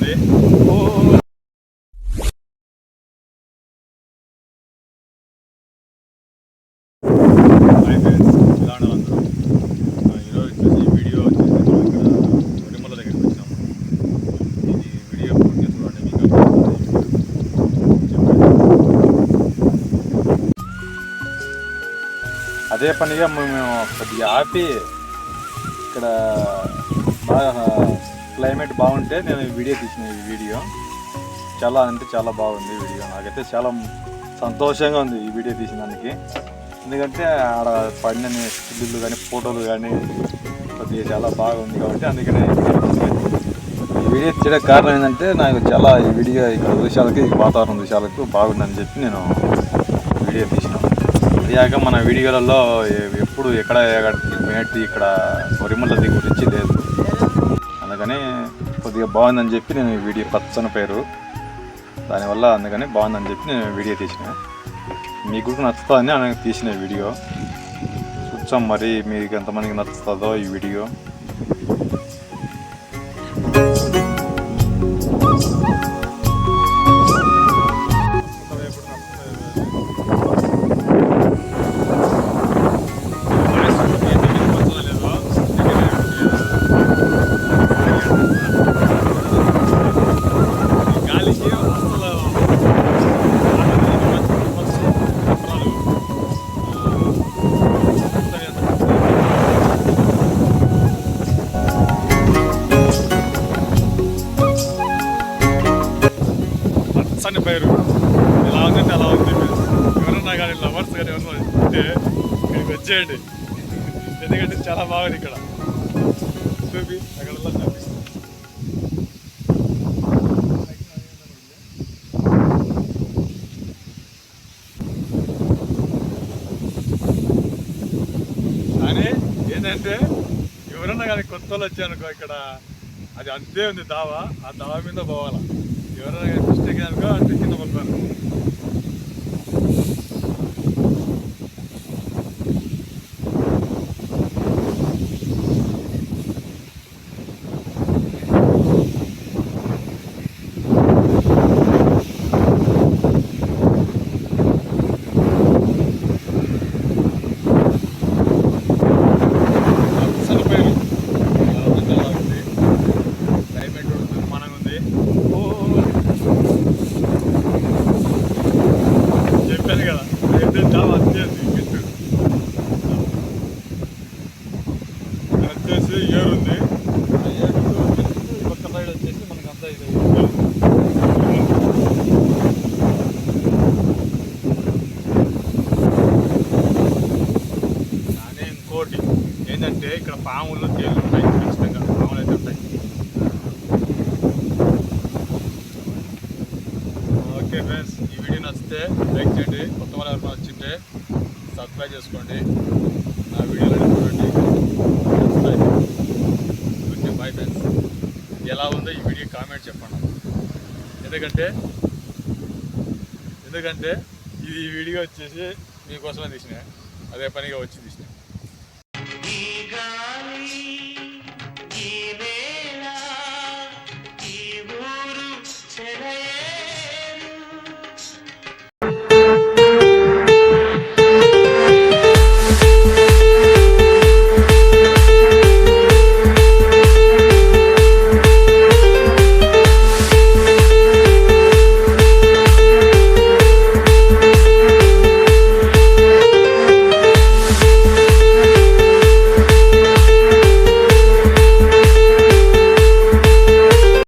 ఉంది. ఈరోజు వచ్చేసి వీడియో వచ్చేసి మనం ఇక్కడ తిరుమల దగ్గరికి వచ్చాము. ఇది వీడియో పూర్తి చూడండి, మీకు అదే పనిగా మేము కొద్దిగా ఆపి ఇక్కడ బాగా క్లైమేట్ బాగుంటే నేను వీడియో తీసిన. ఈ వీడియో చాలా అంటే చాలా బాగుంది. వీడియో నాకైతే చాలా సంతోషంగా ఉంది ఈ వీడియో తీసినందుకు. ఎందుకంటే ఆడ పడిన స్టిల్లు కానీ ఫోటోలు కానీ కొద్దిగా చాలా బాగుంది కాబట్టి అందుకనే ఈ వీడియో తీయడానికి కారణం ఏంటంటే నాకు చాలా ఈ వీడియో ఇక్కడ దృశ్యాలకి వాతావరణ దృశ్యాలకు బాగుందని చెప్పి నేను వీడియో తీసినాను. అదిగాక మన వీడియోలలో ఎప్పుడు ఎక్కడ మేటి ఇక్కడ వరిమల్లది గురించి లేదు, అందుకని కొద్దిగా బాగుందని చెప్పి నేను ఈ వీడియో పచ్చని పేరు దానివల్ల అందుకని బాగుందని చెప్పి నేను వీడియో తీసిన. మీకు నచ్చుతుందని నేను తీసిన వీడియో. చూద్దాం మరి మీకు ఎంతమందికి నచ్చుతుందో ఈ వీడియో. పచ్చని పైరు ఎలా ఉందంటే అలా ఉంది. ఎవరన్నా కానీ లవర్స్ కానీ ఎవరన్నా ఉంటే ఇక్కడికి వచ్చేయండి, ఎందుకంటే చాలా బాగుంది ఇక్కడ. చూపి అక్కడ కానీ ఏంటంటే ఎవరన్నా కానీ కొత్త వాళ్ళు వచ్చారనుకో ఇక్కడ అది అంతే ఉంది దావా, ఆ దావా మీద పోవాలా. ఎవరైనా మిస్టేక్ అనుకో అంటే కింద పడతారు. చెప్పాను కదా అయితే చాలా వచ్చేసి గిట్టు వచ్చేసి ఏరుంది. ఏరు పక్క సైడ్ వచ్చేసి మనకు అంతా ఇది కానీ ఇంకోటి ఏంటంటే ఇక్కడ పాములు తేళ్ళు ఉంటాయి. ఖచ్చితంగా పాములు అయితే ఉంటాయి. ఓకే ఫ్రెండ్స్, ఈ వీడియో నచ్చితే లైక్ చేయండి, కొత్త వాళ్ళు ఎవరైనా వచ్చింటే సబ్స్క్రైబ్ చేసుకోండి, నా వీడియోలో చూడండి. Okay bye friends. ఎలా ఉందో ఈ వీడియో కామెంట్ చెప్పండి. ఎందుకంటే ఈ వీడియో వచ్చేసి మీకోసమే తీసిన, అదే పనిగా వచ్చి తీసిన.